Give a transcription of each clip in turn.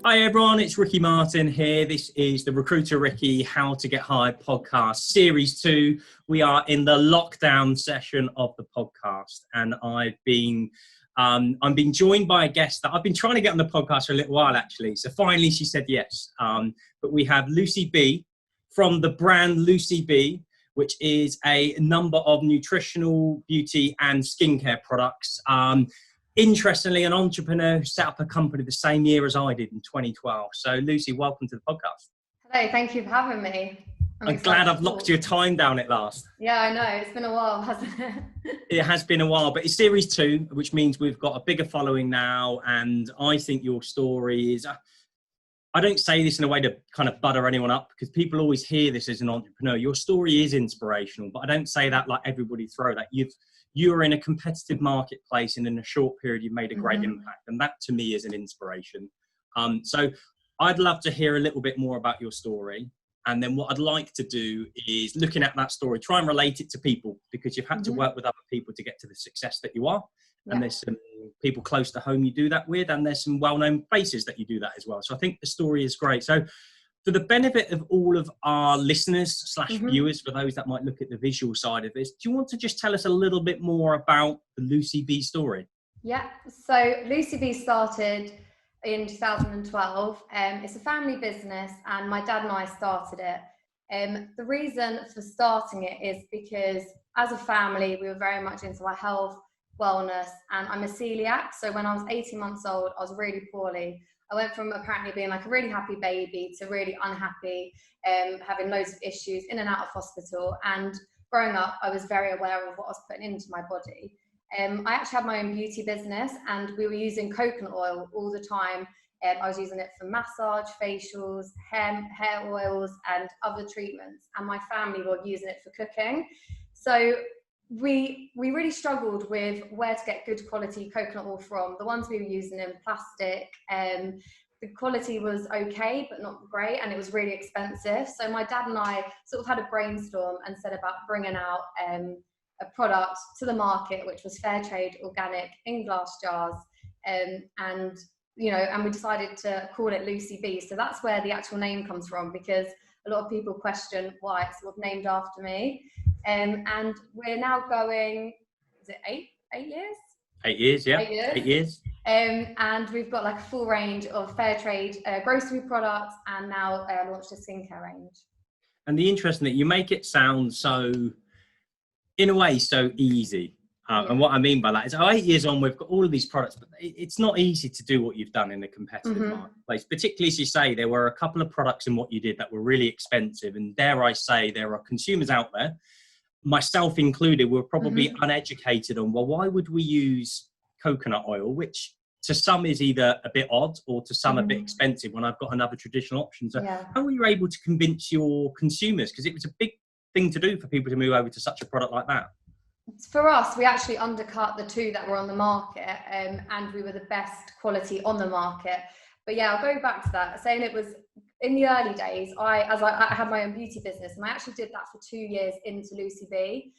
Hi everyone, it's Ricky Martin here. This is the Recruiter Ricky How to Get Hired podcast, series 2. We are in the lockdown session of the podcast, and I'm being joined by a guest that I've been trying to get on the podcast for a little while actually. So finally she said yes. But we have Lucy B from the brand Lucy B, which is a number of nutritional, beauty and skincare products. Interestingly, an entrepreneur who set up a company the same year as I did in 2012. So Lucy, welcome to the podcast. Hello, thank you for having me. I'm glad I've locked your time down at last. Yeah, I know. It's been a while, hasn't it? It has been a while, but it's series 2, which means we've got a bigger following now. And I think your story is, I don't say this in a way to kind of butter anyone up because people always hear this as an entrepreneur. Your story is inspirational, but I don't say that like everybody throw that. You're in a competitive marketplace and in a short period, you've made a great impact. And that to me is an inspiration. So I'd love to hear a little bit more about your story. And then what I'd like to do is looking at that story, try and relate it to people because you've had to work with other people to get to the success that you are. And there's some people close to home you do that with, and there's some well-known faces that you do that as well. So I think the story is great. So for the benefit of all of our listeners / viewers, for those that might look at the visual side of this, do you want to just tell us a little bit more about the Lucy B story? Yeah, so Lucy B started in 2012. It's a family business and my dad and I started it. The reason for starting it is because as a family, we were very much into our health, wellness, and I'm a celiac. So when I was 18 months old, I was really poorly. I went from apparently being like a really happy baby to really unhappy, having loads of issues, in and out of hospital. And growing up, I was very aware of what I was putting into my body. I actually had my own beauty business and we were using coconut oil all the time. I was using it for massage, facials, hair oils and other treatments. And my family were using it for cooking. So we really struggled with where to get good quality coconut oil from. The ones we were using in plastic, the quality was okay, but not great, and it was really expensive. So my dad and I sort of had a brainstorm and said about bringing out a product to the market, which was fair trade, organic, in glass jars, and we decided to call it Lucy B. So that's where the actual name comes from, because a lot of people question why it's sort of named after me. And we're now going, is it 8 years? 8 years, yeah. 8 years. And we've got like a full range of fair trade grocery products, and now launched a skincare range. And the interesting that you make it sound so, in a way, so easy. And what I mean by that is 8 years on, we've got all of these products, but it's not easy to do what you've done in a competitive marketplace. Particularly as you say, there were a couple of products in what you did that were really expensive. And dare I say, there are consumers out there, myself included, were probably uneducated on, well, why would we use coconut oil, which to some is either a bit odd or to some a bit expensive when I've got another traditional option. So how were you able to convince your consumers? Because it was a big thing to do for people to move over to such a product like that. For us, we actually undercut the two that were on the market, and we were the best quality on the market. But yeah, I'll go back to that, saying it was in the early days, I had my own beauty business, and I actually did that for 2 years into Lucy B.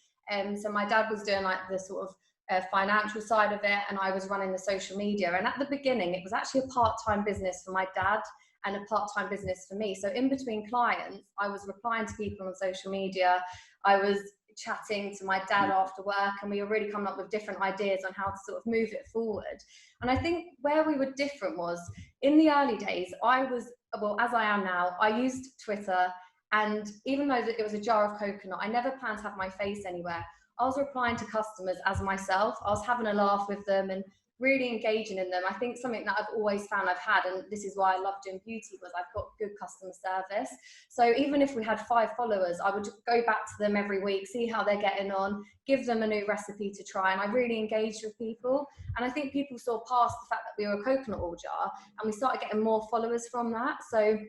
So my dad was doing like the sort of financial side of it, and I was running the social media. And at the beginning, it was actually a part-time business for my dad and a part-time business for me. So in between clients, I was replying to people on social media. I was chatting to my dad after work, and we were really coming up with different ideas on how to sort of move it forward. And I think where we were different was in the early days, I was, well, as I am now, I used Twitter, and even though it was a jar of coconut, I never planned to have my face anywhere. I was replying to customers as myself. I was having a laugh with them and really engaging in them. I think something that I've always found I've had, and this is why I love doing beauty, was I've got good customer service. So even if we had 5 followers, I would go back to them every week, see how they're getting on, give them a new recipe to try, and I really engaged with people. And I think people saw past the fact that we were a coconut oil jar, and we started getting more followers from that. So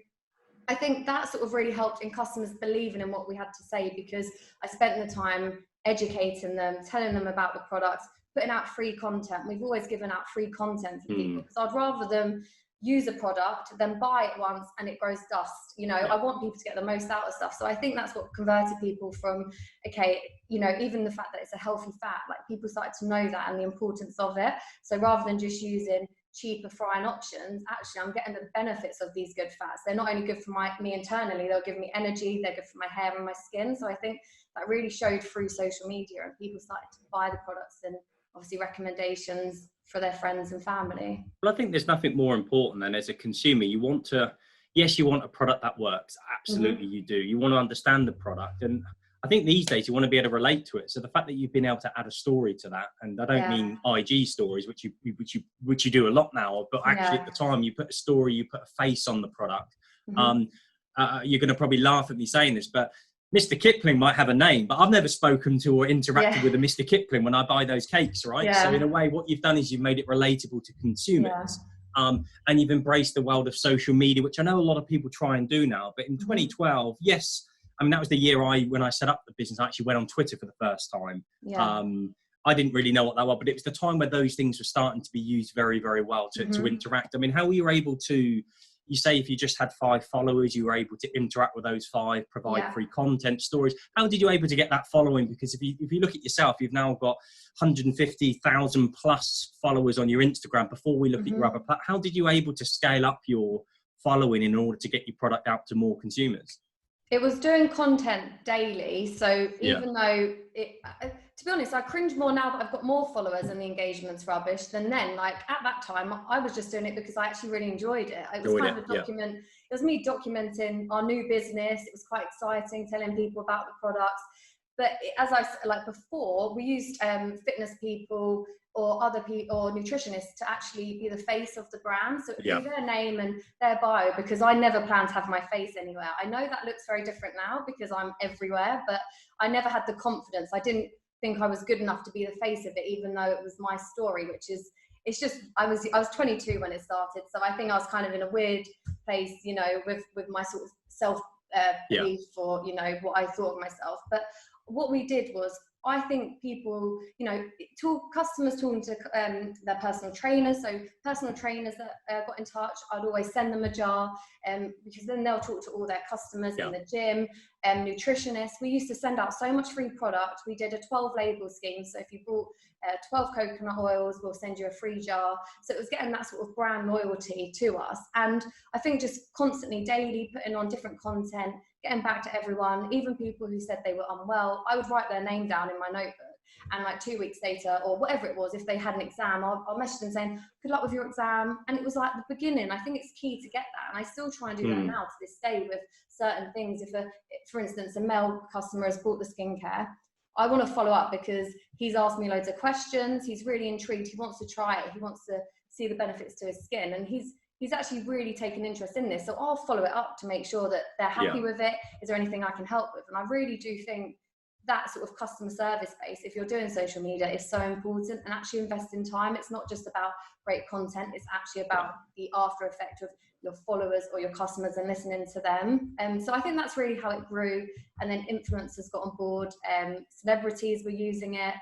I think that sort of really helped in customers believing in what we had to say, because I spent the time educating them, telling them about the products, putting out free content. We've always given out free content for people, because I'd rather them use a product than buy it once and it grows dust. I want people to get the most out of stuff. So I think that's what converted people from, okay, even the fact that it's a healthy fat, like people started to know that and the importance of it. So rather than just using cheaper frying options, actually I'm getting the benefits of these good fats. They're not only good for me internally, they'll give me energy, they're good for my hair and my skin. So I think that really showed through social media, and people started to buy the products and obviously recommendations for their friends and family. Well, I think there's nothing more important than, as a consumer, you want a product that works. Absolutely, you do. You want to understand the product. And I think these days you want to be able to relate to it. So the fact that you've been able to add a story to that, and I don't mean IG stories, which you do a lot now, but actually at the time you put a story, you put a face on the product. You're going to probably laugh at me saying this, but Mr. Kipling might have a name, but I've never spoken to or interacted with a Mr. Kipling when I buy those cakes, right? So in a way, what you've done is you've made it relatable to consumers. And you've embraced the world of social media, which I know a lot of people try and do now. But in 2012, yes, I mean, that was the year when I set up the business, I actually went on Twitter for the first time. I didn't really know what that was, but it was the time where those things were starting to be used very, very well to interact. I mean, how were you able to, you say if you just had 5 followers, you were able to interact with those 5, provide free content, stories. How did you able to get that following? Because if you look at yourself, you've now got 150,000 plus followers on your Instagram before we look at your other platforms. How did you able to scale up your following in order to get your product out to more consumers? It was doing content daily. So even though to be honest, I cringe more now that I've got more followers and the engagement's rubbish than then. Like at that time, I was just doing it because I actually really enjoyed it. It was kind of a document. It was me documenting our new business. It was quite exciting, telling people about the products. But as I like before, we used fitness people or other people or nutritionists to actually be the face of the brand. So it would be their name and their bio, because I never planned to have my face anywhere. I know that looks very different now because I'm everywhere, but I never had the confidence. I didn't think I was good enough to be the face of it, even though it was my story, which is, it's just, I was 22 when it started. So I think I was kind of in a weird place, you know, with my sort of self belief for, you know, what I thought of myself. But what we did was, I think people, you know, customers talking to their personal trainers. So personal trainers that got in touch, I'd always send them a jar, because then they'll talk to all their customers in the gym. Nutritionists, we used to send out so much free product. We did a 12 label scheme. So if you bought 12 coconut oils, we'll send you a free jar. So it was getting that sort of brand loyalty to us. And I think just constantly, daily, putting on different content, getting back to everyone, even people who said they were unwell, I would write their name down in my notebook. And like 2 weeks later, or whatever it was, if they had an exam, I'll message them saying, good luck with your exam. And it was like the beginning. I think it's key to get that. And I still try and do that now to this day with certain things. If for instance, a male customer has bought the skincare, I want to follow up because he's asked me loads of questions. He's really intrigued. He wants to try it. He wants to see the benefits to his skin. And he's actually really taken interest in this. So I'll follow it up to make sure that they're happy with it. Is there anything I can help with? And I really do think that sort of customer service base, if you're doing social media, is so important, and actually invest in time. It's not just about great content. It's actually about the after effect of your followers or your customers and listening to them. So I think that's really how it grew. And then influencers got on board. Celebrities were using it.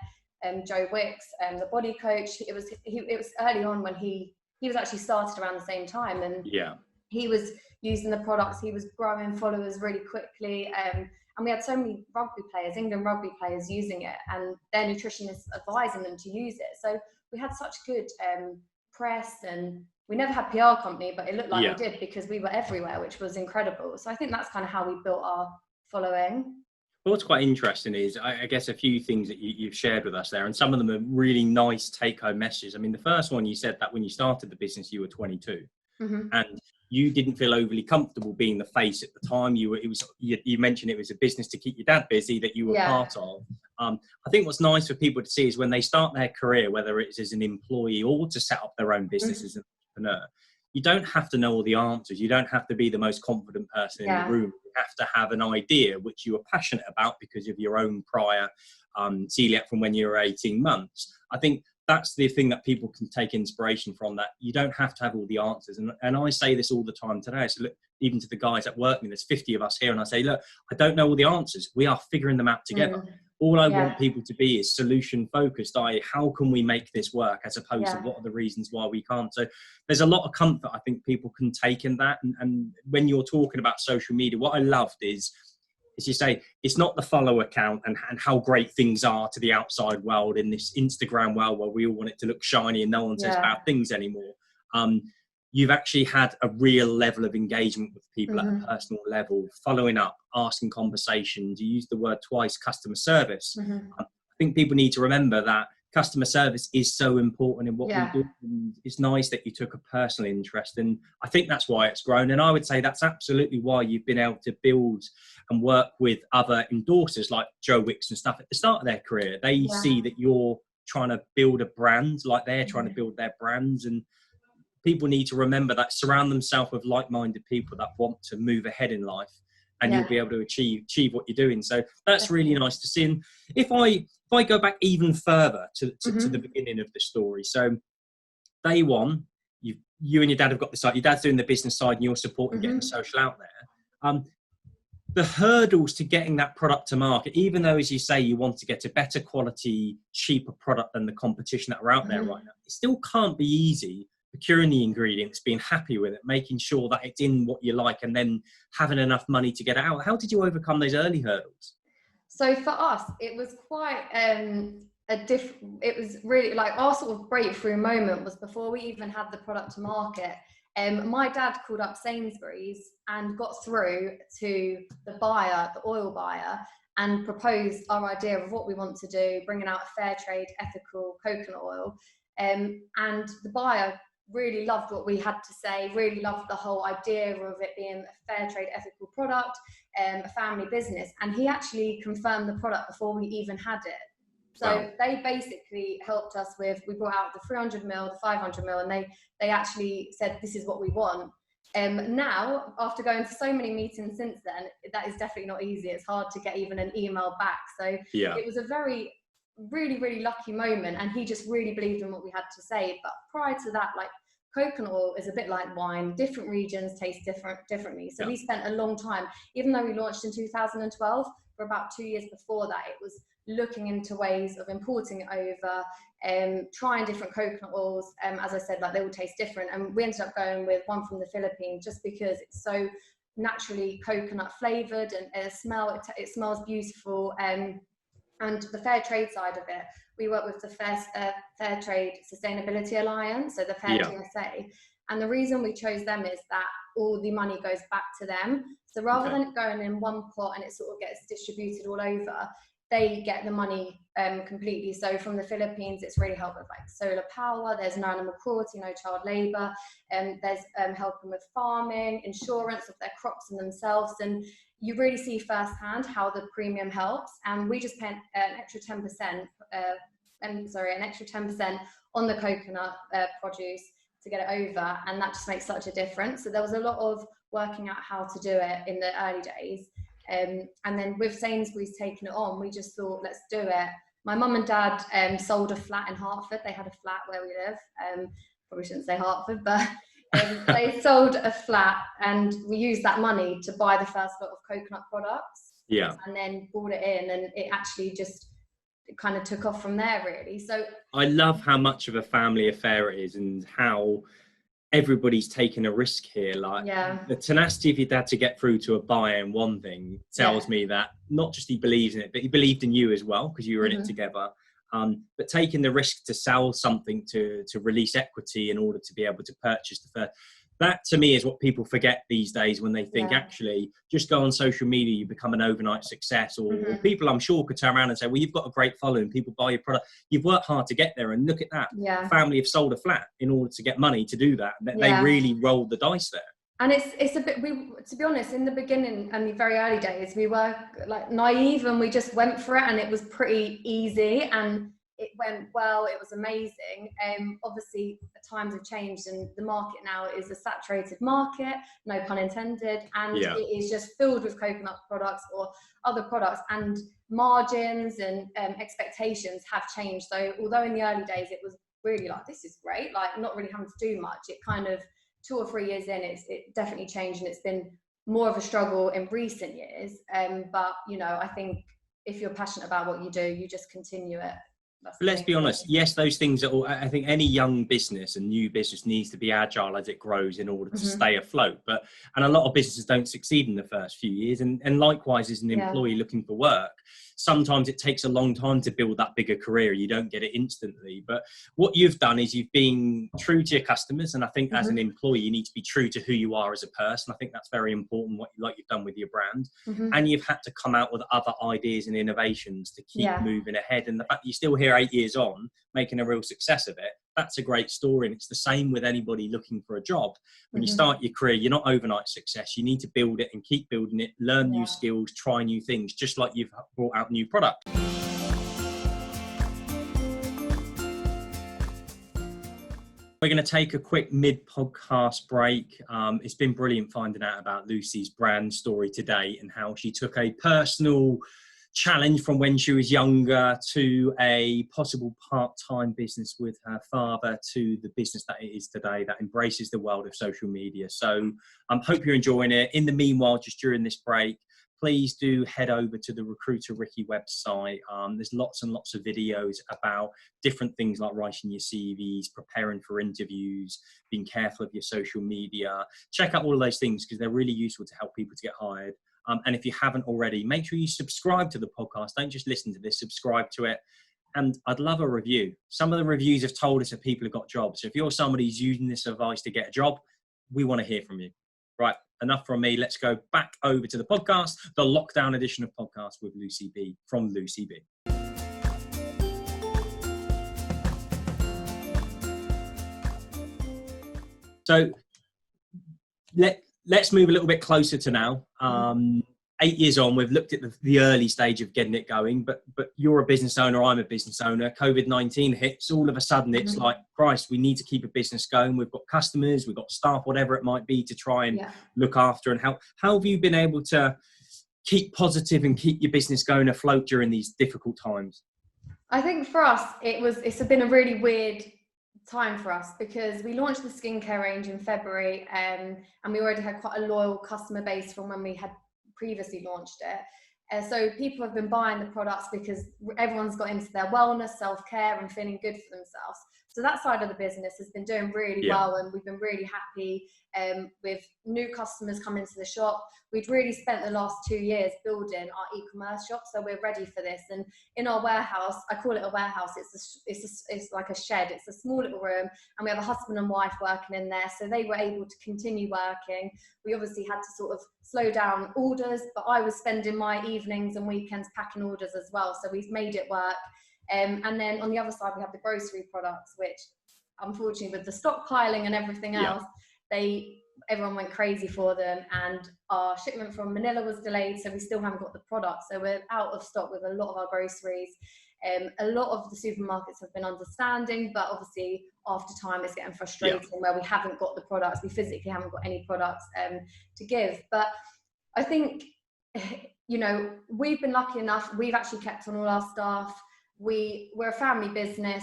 Joe Wicks, the body coach. It was early on when he was actually started around the same time, and he was using the products. He was growing followers really quickly. And we had so many rugby players, England rugby players, using it, and their nutritionists advising them to use it. So we had such good press, and we never had PR company, but it looked like we did because we were everywhere, which was incredible. So I think that's kind of how we built our following. Well, what's quite interesting is, I guess, a few things that you've shared with us there, and some of them are really nice take-home messages. I mean, the first one, you said that when you started the business, you were 22, and you didn't feel overly comfortable being the face at the time. You mentioned it was a business to keep your dad busy that you were part of. I think what's nice for people to see is when they start their career, whether it's as an employee or to set up their own business as an entrepreneur, you don't have to know all the answers. You don't have to be the most confident person in the room. You have to have an idea which you are passionate about because of your own prior celiac from when you were 18 months. I think that's the thing that people can take inspiration from, that you don't have to have all the answers. And I say this all the time today. So look, even to the guys that work with me, there's 50 of us here, and I say, look, I don't know all the answers. We are figuring them out together. All I want people to be is solution focused. How can we make this work, as opposed to what are the reasons why we can't? So there's a lot of comfort I think people can take in that. And when you're talking about social media, what I loved is, as you say, it's not the follower count and how great things are to the outside world in this Instagram world where we all want it to look shiny and no one says bad things anymore. You've actually had a real level of engagement with people at Mm-hmm. a personal level, following up, asking conversations. You used the word twice, customer service. Mm-hmm. I think people need to remember that customer service is so important in what we Yeah. do. And it's nice that you took a personal interest, and I think that's why it's grown. And I would say that's absolutely why you've been able to build and work with other endorsers like Joe Wicks and stuff at the start of their career. They see that you're trying to build a brand like they're trying to build their brands, and people need to remember that, surround themselves with like-minded people that want to move ahead in life, and you'll be able to achieve what you're doing. So that's really nice to see. And if I go back even further to the beginning of the story, so day one, you and your dad have got this side. Your dad's doing the business side, and you're supporting getting the social out there. The hurdles to getting that product to market, even though, as you say, you want to get a better quality, cheaper product than the competition that are out there right now, it still can't be easy procuring the ingredients, being happy with it, making sure that it's in what you like, and then having enough money to get it out. How did you overcome those early hurdles? So for us, it was quite it was really like our sort of breakthrough moment was before we even had the product to market. My dad called up Sainsbury's and got through to the buyer, the oil buyer, and proposed our idea of what we want to do, bringing out a fair trade, ethical coconut oil. And the buyer really loved what we had to say, really loved the whole idea of it being a fair trade, ethical product, a family business. And he actually confirmed the product before we even had it. So they basically helped us with, we brought out the 300 mil, the 500 mil, and they actually said, this is what we want. Now, after going to so many meetings since then, that is definitely not easy. It's hard to get even an email back. So it was a really, really lucky moment. And he just really believed in what we had to say. But prior to that, like, coconut oil is a bit like wine. Different regions taste differently. So we spent a long time, even though we launched in 2012, for about 2 years before that, it was looking into ways of importing it over, trying different coconut oils. As I said, like, they all taste different. And we ended up going with one from the Philippines just because it's so naturally coconut flavored, and it smells beautiful. And the fair trade side of it, we work with the Fair Trade Sustainability Alliance, so the Fair TSA. And the reason we chose them is that all the money goes back to them. So rather than it going in one pot and it sort of gets distributed all over, they get the money completely. So from the Philippines, it's really helped with like solar power. There's no animal cruelty, no child labour. There's helping with farming, insurance of their crops and themselves. And you really see firsthand how the premium helps. And we just pay an extra 10%, an extra 10% on the coconut produce to get it over. And that just makes such a difference. So there was a lot of working out how to do it in the early days. And then with Sainsbury's taking it on, we just thought, let's do it. My mum and dad sold a flat in Hertford. They had a flat where we live. Probably shouldn't say Hertford, but they sold a flat, and we used that money to buy the first lot of coconut products. And then brought it in, and it actually just kind of took off from there, really. So I love how much of a family affair it is, and how everybody's taking a risk here. Like, the tenacity of your dad to get through to a buyer in one thing tells me that not just he believes in it, but he believed in you as well, because you were in it together. But taking the risk to sell something, to release equity in order to be able to purchase the first, that to me is what people forget these days when they think actually just go on social media, you become an overnight success. Or people, I'm sure, could turn around and say, well, you've got a great following, people buy your product, you've worked hard to get there, and look at that. Family have sold a flat in order to get money to do that. They really rolled the dice there. And it's a bit, to be honest, in the beginning and the very early days, we were like naive, and we just went for it, and it was pretty easy, and it went well. It was amazing. Obviously, times have changed, and the market now is a saturated market, no pun intended, and it is just filled with coconut products or other products, and margins and expectations have changed. So although in the early days it was really like, this is great, like not really having to do much, it kind of 2 or 3 years in, it definitely changed, and it's been more of a struggle in recent years. But you know, I think if you're passionate about what you do, you just continue it. That's But let's be honest. Yes, those things are all, I think any young business and new business needs to be agile as it grows in order to stay afloat. And a lot of businesses don't succeed in the first few years. And likewise, as an employee looking for work, sometimes it takes a long time to build that bigger career. You don't get it instantly. But what you've done is you've been true to your customers. And I think as an employee, you need to be true to who you are as a person. I think that's very important, like you've done with your brand. And you've had to come out with other ideas and innovations to keep moving ahead. And the fact that you're still here 8 years on, making a real success of it, that's a great story. And it's the same with anybody looking for a job. When you start your career, you're not overnight success. You need to build it and keep building it, learn new skills, try new things, just like you've brought out new products. We're going to take a quick mid-podcast break. It's been brilliant finding out about Lucy's brand story today and how she took a personal challenge from when she was younger to a possible part-time business with her father to the business that it is today that embraces the world of social media. So I hope you're enjoying it. In the meanwhile, just during this break, please do head over to the Recruiter Ricky website. There's lots and lots of videos about different things like writing your CVs, preparing for interviews, being careful of your social media. Check out all of those things because they're really useful to help people to get hired. And if you haven't already, make sure you subscribe to the podcast. Don't just listen to this, subscribe to it. And I'd love a review. Some of the reviews have told us that people have got jobs. So if you're somebody who's using this advice to get a job, we want to hear from you. Right, enough from me. Let's go back over to the podcast, the lockdown edition of podcast with Lucy B from Lucy B. So let's move a little bit closer to now. 8 years on, we've looked at the early stage of getting it going, but you're a business owner, I'm a business owner. COVID-19 hits, all of a sudden it's like, Christ, we need to keep a business going. We've got customers, we've got staff, whatever it might be to try and look after and help. How have you been able to keep positive and keep your business going afloat during these difficult times? I think for us, it's been a really weird time for us because we launched the skincare range in February and we already had quite a loyal customer base from when we had previously launched it. So people have been buying the products because everyone's got into their wellness, self-care and feeling good for themselves. So that side of the business has been doing really well and we've been really happy with new customers coming to the shop. We'd really spent the last 2 years building our e-commerce shop, so we're ready for this. And in our warehouse, I call it a warehouse, it's like a shed, it's a small little room, and we have a husband and wife working in there, so they were able to continue working. We obviously had to sort of slow down orders, but I was spending my evenings and weekends packing orders as well, so we've made it work. And then on the other side, we have the grocery products, which unfortunately with the stockpiling and everything else, everyone went crazy for them, and our shipment from Manila was delayed, so we still haven't got the product. So we're out of stock with a lot of our groceries. A lot of the supermarkets have been understanding, but obviously after time it's getting frustrating where we haven't got the products. We physically haven't got any products to give. But I think, you know, we've been lucky enough. We've actually kept on all our staff. We're a family business.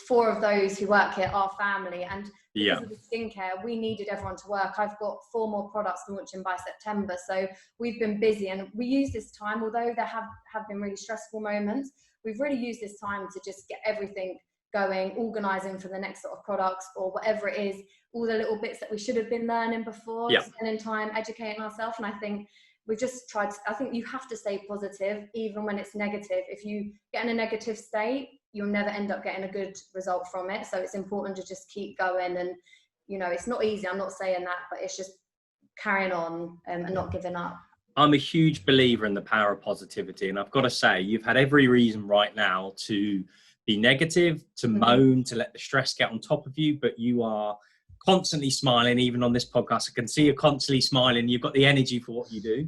4 of those who work here are family, and because of the skincare, we needed everyone to work. I've got 4 more products launching by September, so we've been busy, and we use this time, although there have been really stressful moments, we've really used this time to just get everything going, organising for the next sort of products or whatever it is, all the little bits that we should have been learning before, spending time educating ourselves. And I think we've just tried to, I think you have to stay positive even when it's negative. If you get in a negative state, you'll never end up getting a good result from it. So it's important to just keep going. And, you know, it's not easy, I'm not saying that, but it's just carrying on and not giving up. I'm a huge believer in the power of positivity. And I've got to say, you've had every reason right now to be negative, to moan, to let the stress get on top of you, but you are constantly smiling. Even on this podcast, I can see you're constantly smiling. You've got the energy for what you do.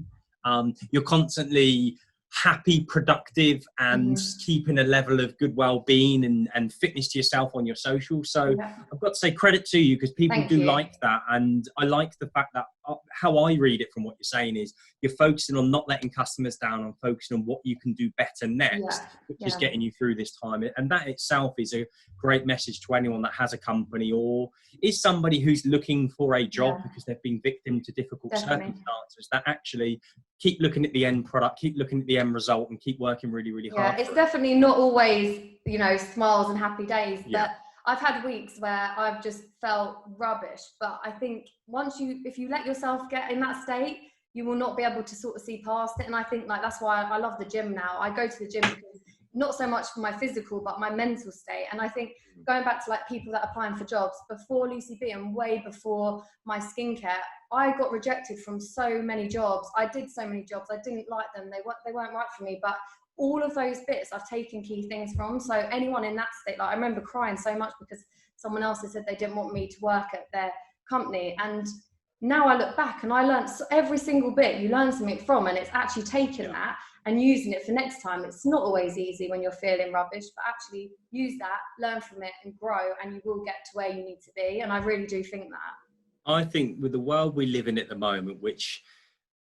You're constantly happy, productive, and keeping a level of good well-being and fitness to yourself on your social. So I've got to say credit to you because people do like that. And I like the fact that how I read it from what you're saying is you're focusing on not letting customers down and focusing on what you can do better next, which is getting you through this time. And that itself is a great message to anyone that has a company or is somebody who's looking for a job because they've been victim to difficult circumstances, that actually keep looking at the end product, keep looking at the end result, and keep working really, really hard. Yeah, it's definitely not always, you know, smiles and happy days. Yeah. But I've had weeks where I've just felt rubbish. But I think if you let yourself get in that state, you will not be able to sort of see past it. And I think like that's why I love the gym now. I go to the gym because not so much for my physical, but my mental state. And I think going back to like people that are applying for jobs, before Lucy B and way before my skincare, I got rejected from so many jobs. I did so many jobs. I didn't like them. They weren't right for me. But all of those bits I've taken key things from. So anyone in that state, like I remember crying so much because someone else had said they didn't want me to work at their company. And now I look back and I learned every single bit you learn something from, and it's actually taking that and using it for next time. It's not always easy when you're feeling rubbish, but actually use that, learn from it and grow, and you will get to where you need to be. And I really do think that. I think with the world we live in at the moment, which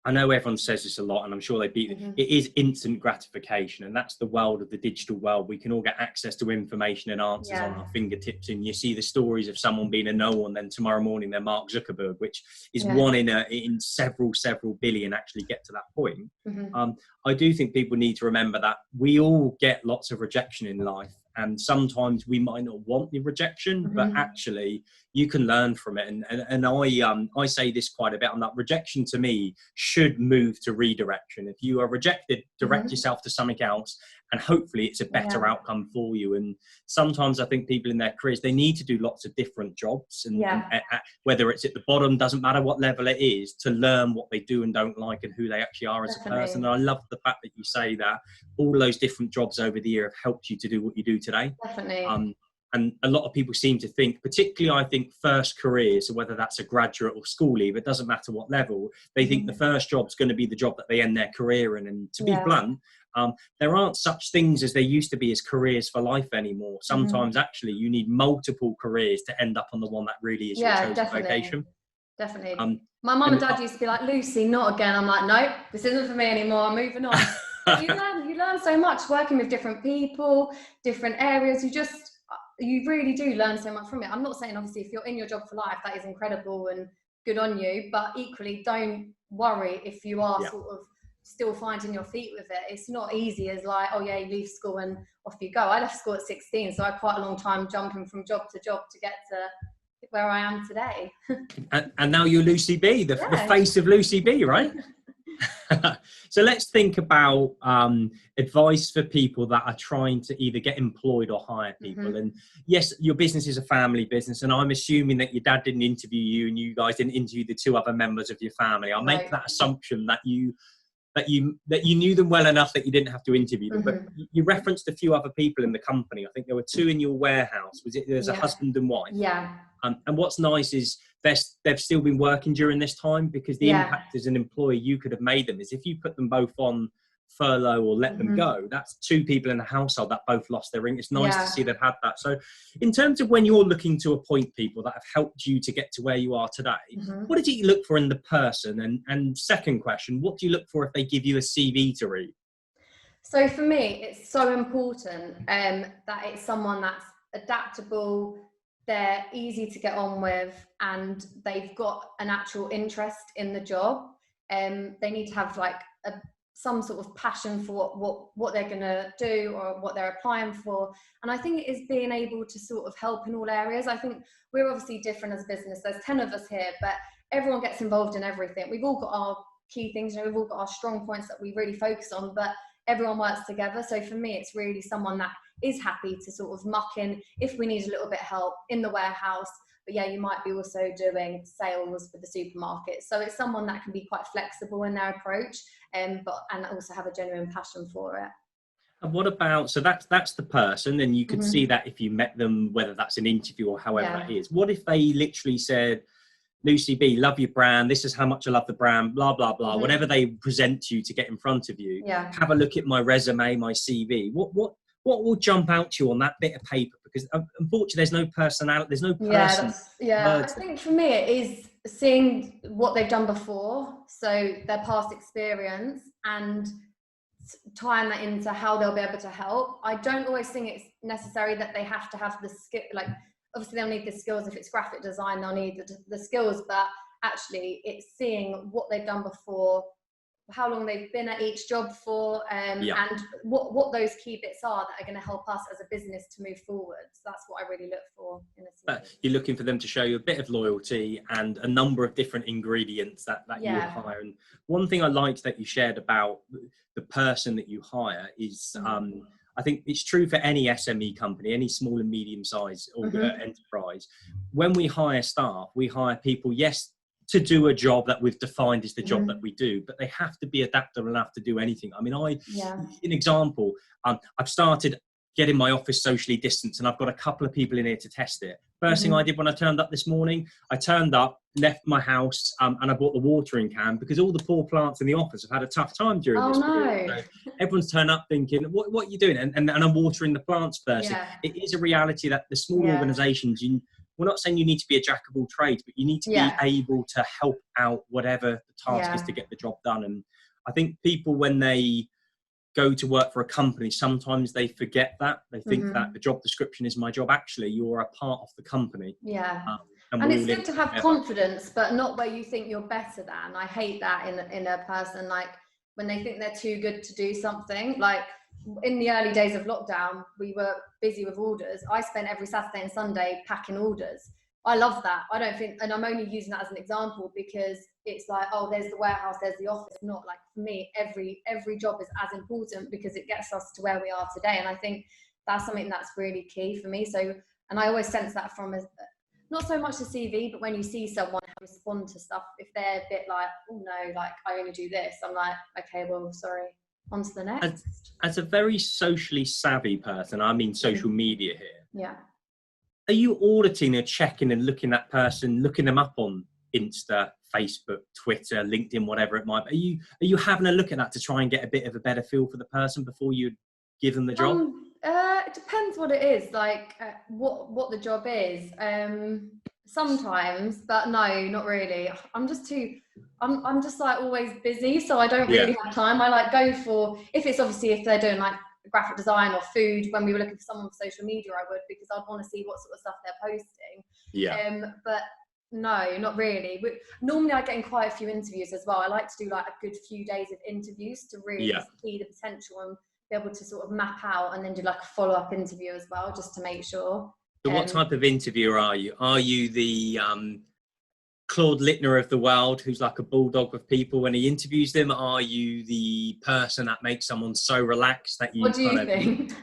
I know everyone says this a lot, and I'm sure they beat it. It is instant gratification, and that's the world of the digital world. We can all get access to information and answers on our fingertips, and you see the stories of someone being a no one, then tomorrow morning they're Mark Zuckerberg, which is one in several billion actually get to that point. I do think people need to remember that we all get lots of rejection in life, and sometimes we might not want the rejection, but actually you can learn from it. And I say this quite a bit. I'm like, rejection to me should move to redirection. If you are rejected, direct yourself to something else, and hopefully it's a better outcome for you. And sometimes I think people in their careers, they need to do lots of different jobs, and whether it's at the bottom, doesn't matter what level it is, to learn what they do and don't like and who they actually are as a person. And I love the fact that you say that all those different jobs over the year have helped you to do what you do today. And a lot of people seem to think, particularly I think first careers, so whether that's a graduate or school leaver, it doesn't matter what level, they think the first job's going to be the job that they end their career in. And to be blunt, there aren't such things as there used to be as careers for life anymore. Sometimes actually you need multiple careers to end up on the one that really is your chosen vocation. Definitely. My mum and dad used to be like, Lucy, not again. I'm like, nope, this isn't for me anymore. I'm moving on. you learn so much working with different people, different areas. You really do learn so much from it. I'm not saying obviously if you're in your job for life, that is incredible and good on you, but equally don't worry if you are sort of still finding your feet with it. It's not easy as like, oh yeah, you leave school and off you go. I left school at 16, so I had quite a long time jumping from job to job to get to where I am today. and now you're Lucy B, the face of Lucy B, right? So let's think about advice for people that are trying to either get employed or hire people. And yes, your business is a family business, and I'm assuming that your dad didn't interview you and you guys didn't interview the two other members of your family. I'll make that assumption that you knew them well enough that you didn't have to interview them. But you referenced a few other people in the company. I think there were two in your warehouse. There's a husband and wife? And what's nice is they've still been working during this time, because the impact as an employer you could have made them is if you put them both on furlough or let them go, that's two people in the household that both lost their income. It's nice to see they've had that. So in terms of when you're looking to appoint people that have helped you to get to where you are today, what did you look for in the person? And second question, what do you look for if they give you a CV to read? So for me, it's so important that it's someone that's adaptable, they're easy to get on with, and they've got an actual interest in the job. They need to have like some sort of passion for what they're going to do or what they're applying for. And I think it is being able to sort of help in all areas. I think we're obviously different as a business. There's 10 of us here, but everyone gets involved in everything. We've all got our key things, we've all got our strong points that we really focus on, but everyone works together. So for me, it's really someone that is happy to sort of muck in if we need a little bit of help in the warehouse. But yeah, you might be also doing sales for the supermarket. So it's someone that can be quite flexible in their approach, and also have a genuine passion for it. And what about, so that's the person, and you could see that if you met them, whether that's an interview or however that is. What if they literally said, Lucy B, love your brand, this is how much I love the brand, blah, blah, blah, whatever they present to you to get in front of you, have a look at my resume, my CV. What will jump out to you on that bit of paper? Because unfortunately, there's no personality, there's no person. I think for me, it is seeing what they've done before, so their past experience, and tying that into how they'll be able to help. I don't always think it's necessary that they have to have the skill, like obviously they'll need the skills. If it's graphic design, they'll need the skills, but actually it's seeing what they've done before, how long they've been at each job for, and what those key bits are that are going to help us as a business to move forward. So that's what I really look for in a CV. You're looking for them to show you a bit of loyalty and a number of different ingredients that you would hire. And one thing I liked that you shared about the person that you hire is, I think it's true for any SME company, any small and medium-sized enterprise. When we hire staff, we hire people, yes, to do a job that we've defined as the job that we do, but they have to be adaptable enough to do anything. I mean, an example, I've started getting my office socially distanced, and I've got a couple of people in here to test it. First thing I did when I turned up this morning, I turned up, left my house, and I bought the watering can, because all the poor plants in the office have had a tough time during this period. So everyone's turned up thinking, what are you doing? And I'm watering the plants first. It is a reality that the small organisations, we're not saying you need to be a jack of all trades, but you need to be able to help out whatever the task is to get the job done. And I think people, when they go to work for a company, sometimes they forget that. They think that the job description is my job. Actually, you're a part of the company. And it's good to have confidence, but not where you think you're better than. I hate that in a person, like when they think they're too good to do something. Like in the early days of lockdown, we were busy with orders. I spent every Saturday and Sunday packing orders. I love that. I don't think, and I'm only using that as an example because it's like, oh, there's the warehouse, there's the office. Not like, for me, every job is as important because it gets us to where we are today. And I think that's something that's really key for me. So, and I always sense that from not so much the CV, but when you see someone respond to stuff, if they're a bit like, oh no, like I only do this, I'm like, okay, well, sorry, on to the next. As a very socially savvy person, I mean social media here. Yeah. Are you auditing or checking and looking at person, looking them up on Insta, Facebook, Twitter, LinkedIn, whatever it might be? Are you having a look at that to try and get a bit of a better feel for the person before you give them the job? It depends what it is, like what the job is. Sometimes, but no, not really. I'm just like always busy, so I don't really have time. I like go for, if they're doing like graphic design or food, when we were looking for someone for social media, I would, because I'd want to see what sort of stuff they're posting. But no, not really. Normally I get in quite a few interviews as well. I like to do like a good few days of interviews to really see the potential and be able to sort of map out, and then do like a follow-up interview as well, just to make sure. So what type of interviewer are you? Are you the Claude Littner of the world, who's like a bulldog with people when he interviews them? Are you the person that makes someone so relaxed that you... What do you think?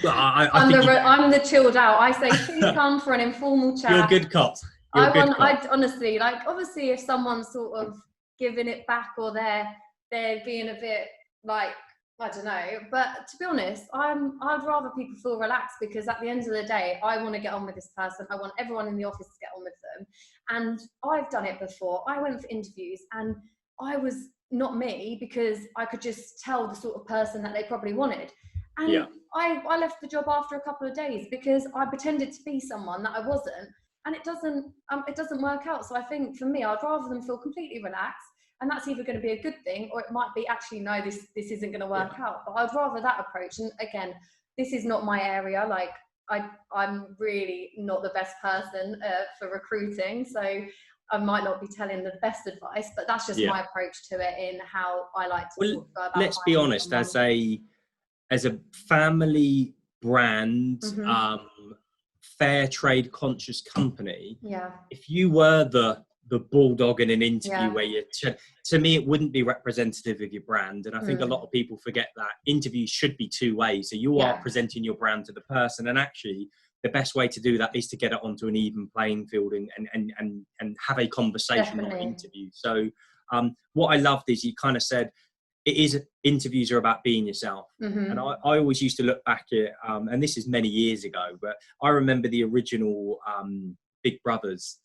Well, I'm the chilled out. I say, please come for an informal chat. You're a good cop. I honestly, like, obviously if someone's sort of giving it back, or they're being a bit like, I don't know, but to be honest, I'd rather people feel relaxed, because at the end of the day, I want to get on with this person. I want everyone in the office to get on with them. And I've done it before. I went for interviews and I was not me, because I could just tell the sort of person that they probably wanted. And I left the job after a couple of days because I pretended to be someone that I wasn't. And it doesn't work out. So I think for me, I'd rather them feel completely relaxed. And that's either going to be a good thing, or it might be, actually, no, this isn't going to work out. But I'd rather that approach. And again, this is not my area. Like, I'm really not the best person for recruiting. So I might not be telling the best advice, but that's just my approach to it in how I like to go about. Let's be honest, as a family brand, fair trade conscious company, if you were the bulldog in an interview where to me, it wouldn't be representative of your brand. And I think a lot of people forget that interviews should be two ways. So you are presenting your brand to the person, and actually the best way to do that is to get it onto an even playing field and have a conversation, not an interview. So what I loved is you kind of said, interviews are about being yourself. And I always used to look back at, and this is many years ago, but I remember the original Big Brothers.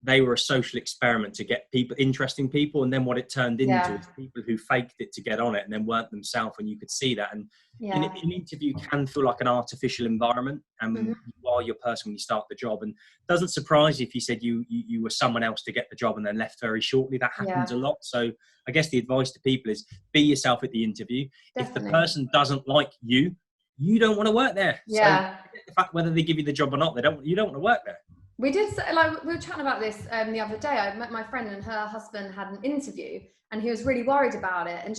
They were a social experiment to get interesting people. And then what it turned into is people who faked it to get on it and then weren't themselves. And you could see that. And an interview can feel like an artificial environment. And you are your person when you start the job. And it doesn't surprise you if you said you were someone else to get the job and then left very shortly. That happens a lot. So I guess the advice to people is be yourself at the interview. Definitely. If the person doesn't like you, you don't want to work there. So the fact whether they give you the job or not, you don't want to work there. We did, like, we were chatting about this the other day. I met my friend and her husband had an interview and he was really worried about it. And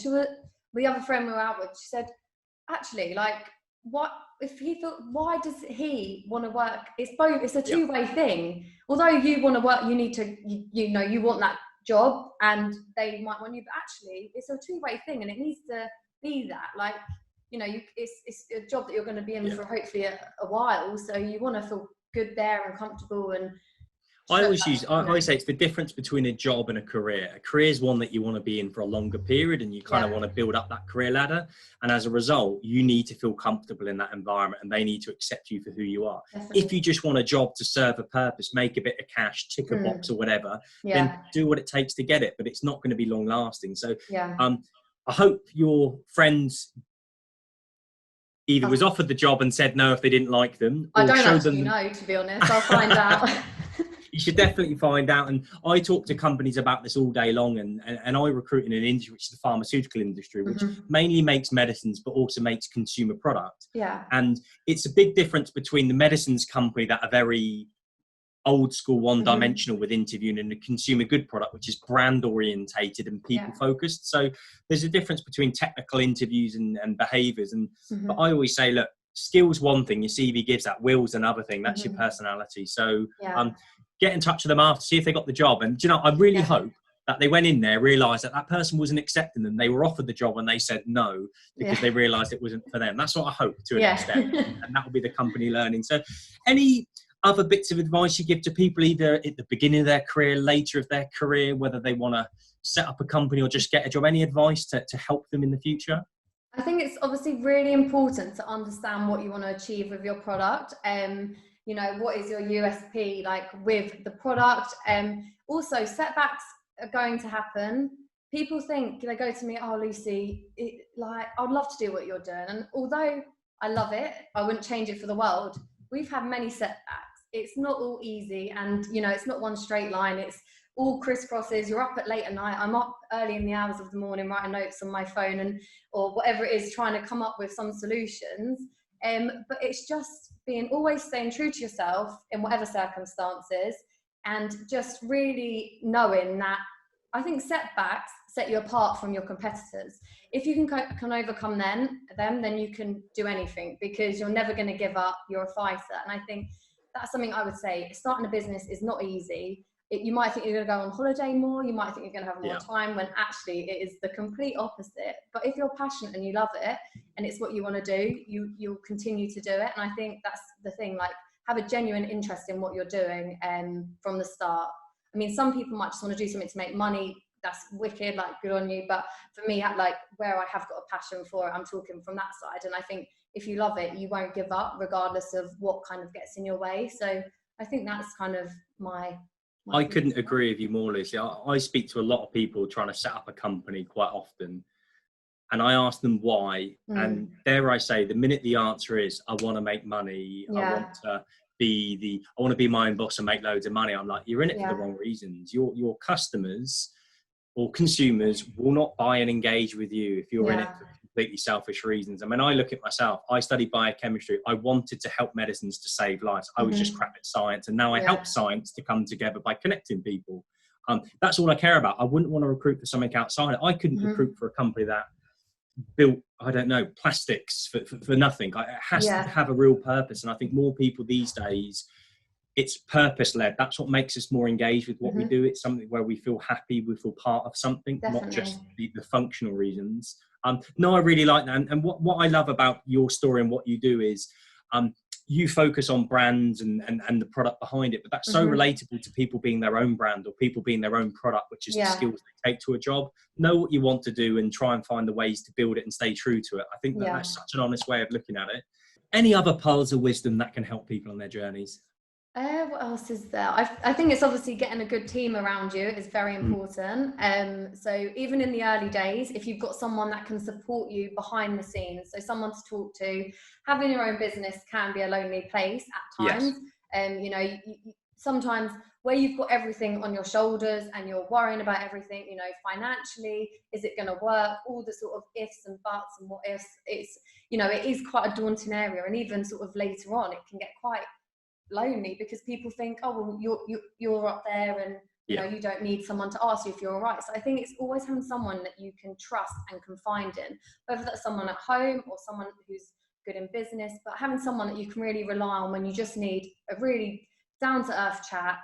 the other friend we were out with, she said, actually, like, what if he thought, why does he want to work? It's both, it's a two-way thing. Although you want to work, you need to, you know, you want that job and they might want you, but actually it's a two-way thing and it needs to be that. Like, you know, it's a job that you're going to be in for hopefully a while. So you want to feel good there and comfortable. And I always say it's the difference between a job and a career. A career is one that you want to be in for a longer period and you kind of want to build up that career ladder. And as a result, you need to feel comfortable in that environment and they need to accept you for who you are. Definitely. If you just want a job to serve a purpose, make a bit of cash, tick a box or whatever, then do what it takes to get it. But it's not going to be long lasting. So I hope your friends either was offered the job and said no if they didn't like them. Or I don't actually know, to be honest. I'll find out. You should definitely find out. And I talk to companies about this all day long. And I recruit in an industry, which is the pharmaceutical industry, which mainly makes medicines, but also makes consumer product. Yeah. And it's a big difference between the medicines company that are very old school, one-dimensional with interviewing, and a consumer good product, which is brand orientated and people focused. So there's a difference between technical interviews and behaviors. And but I always say, look, skills one thing, your CV gives that. Will's another thing. That's your personality. So get in touch with them after, see if they got the job. And do you know, I really hope that they went in there, realised that person wasn't accepting them. They were offered the job and they said no because they realised it wasn't for them. That's what I hope to an extent. And that will be the company learning. So any other bits of advice you give to people either at the beginning of their career, later of their career, whether they want to set up a company or just get a job? Any advice to help them in the future? I think it's obviously really important to understand what you want to achieve with your product. You know, what is your USP like with the product? Also, setbacks are going to happen. People think, they go to me, oh, Lucy, like, I'd love to do what you're doing. And although I love it, I wouldn't change it for the world. We've had many setbacks. It's not all easy. And, you know, it's not one straight line. It's all crisscrosses. You're up at late at night. I'm up early in the hours of the morning writing notes on my phone or whatever it is, trying to come up with some solutions. But it's just always staying true to yourself in whatever circumstances, and just really knowing that I think setbacks set you apart from your competitors. If you can overcome them, then you can do anything, because you're never going to give up. You're a fighter. And I think that's something I would say. Starting a business is not easy. You might think you're going to go on holiday more. You might think you're going to have more time, when actually it is the complete opposite. But if you're passionate and you love it and it's what you want to do, you'll continue to do it. And I think that's the thing, like, have a genuine interest in what you're doing from the start. I mean, some people might just want to do something to make money. That's wicked, like, good on you. But for me, like, where I have got a passion for it, I'm talking from that side. And I think if you love it, you won't give up regardless of what kind of gets in your way. So I think that's kind of my I couldn't agree with you more, Lucy. I speak to a lot of people trying to set up a company quite often, and I ask them why. And dare I say, the minute the answer is, I want to make money, I want to be my own boss and make loads of money, I'm like, you're in it for the wrong reasons. Your customers or consumers will not buy and engage with you if you're in it for completely selfish reasons. I mean, I look at myself. I studied biochemistry. I wanted to help medicines to save lives. I was just crap at science, and now I help science to come together by connecting people. That's all I care about. I wouldn't want to recruit for something outside. I couldn't recruit for a company that built, I don't know, plastics for nothing. It has to have a real purpose. And I think more people these days, it's purpose-led. That's what makes us more engaged with what we do. It's something where we feel happy, we feel part of something, not just the functional reasons. No, I really like that. And what I love about your story and what you do is you focus on brands and the product behind it, but that's so relatable to people being their own brand or people being their own product, which is the skills they take to a job. Know what you want to do and try and find the ways to build it and stay true to it. I think that's such an honest way of looking at it. Any other pearls of wisdom that can help people on their journeys? What else is there? I think it's obviously getting a good team around you is very important. So even in the early days, if you've got someone that can support you behind the scenes, so someone to talk to, having your own business can be a lonely place at times. You know, sometimes where you've got everything on your shoulders and you're worrying about everything, you know, financially, is it going to work? All the sort of ifs and buts and what ifs, it's, you know, it is quite a daunting area. And even sort of later on, it can get quite lonely, because people think, oh, well, you're up there, and you know, you don't need someone to ask you if you're all right. So I think it's always having someone that you can trust and confide in, whether that's someone at home or someone who's good in business, but having someone that you can really rely on when you just need a really down to earth chat,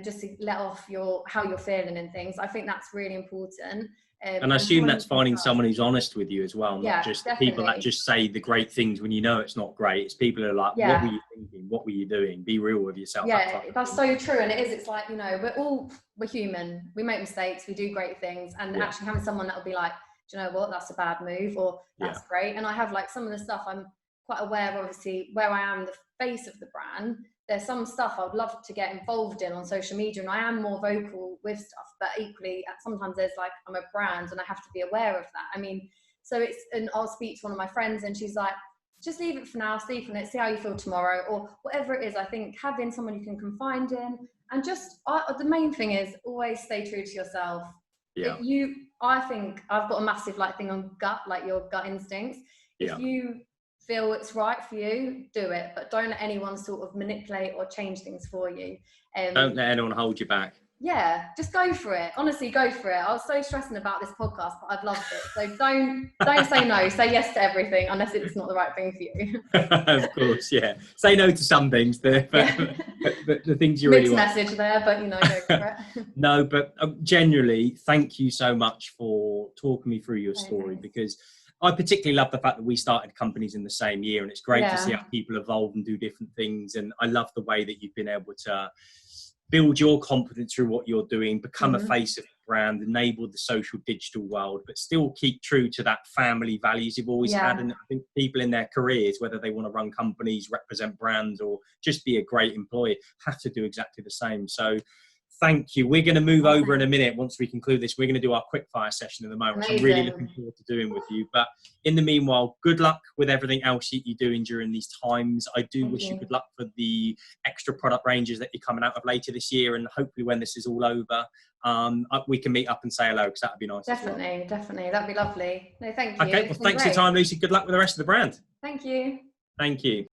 just to let off how you're feeling and things. I think that's really important. And I assume that's finding someone who's honest with you as well, not just definitely. people that just say the great things when you know it's not great. It's people who are like, what were you thinking? What were you doing? Be real with yourself. Yeah, that's so true. And it is, it's like, you know, we're human. We make mistakes. We do great things. And actually having someone that will be like, do you know what, that's a bad move, or that's great. And I have like some of the stuff I'm quite aware of, obviously, where I am the face of the brand. There's some stuff I'd love to get involved in on social media, and I am more vocal with stuff, but equally sometimes there's like, I'm a brand and I have to be aware of that. I mean, so and I'll speak to one of my friends and she's like, just leave it for now, sleep on it, see how you feel tomorrow, or whatever it is. I think having someone you can confide in, and just the main thing is always stay true to yourself. I think I've got a massive like thing on gut, like your gut instincts. If you feel it's right for you, do it, but don't let anyone sort of manipulate or change things for you. Don't let anyone hold you back. Yeah, just go for it. Honestly, go for it. I was so stressing about this podcast, but I've loved it. So don't say no. Say yes to everything, unless it's not the right thing for you. Of course, yeah. Say no to some things, but the things you Mixed really want. message there, but you know, go for it. No, but generally, thank you so much for talking me through your story, because I particularly love the fact that we started companies in the same year, and it's great to see how people evolve and do different things. And I love the way that you've been able to build your confidence through what you're doing, become a face of the brand, enable the social digital world, but still keep true to that family values you've always had. And I think people in their careers, whether they want to run companies, represent brands, or just be a great employee, have to do exactly the same. So thank you. We're going to move over in a minute. Once we conclude this, we're going to do our quick fire session in the moment, which I'm really looking forward to doing with you. But in the meanwhile, good luck with everything else you're doing during these times. I do wish you good luck for the extra product ranges that you're coming out of later this year. And hopefully when this is all over, we can meet up and say hello, because that would be nice. Definitely. That'd be lovely. No, thank you. Okay, well, thanks for your time, Lucy. Good luck with the rest of the brand. Thank you. Thank you.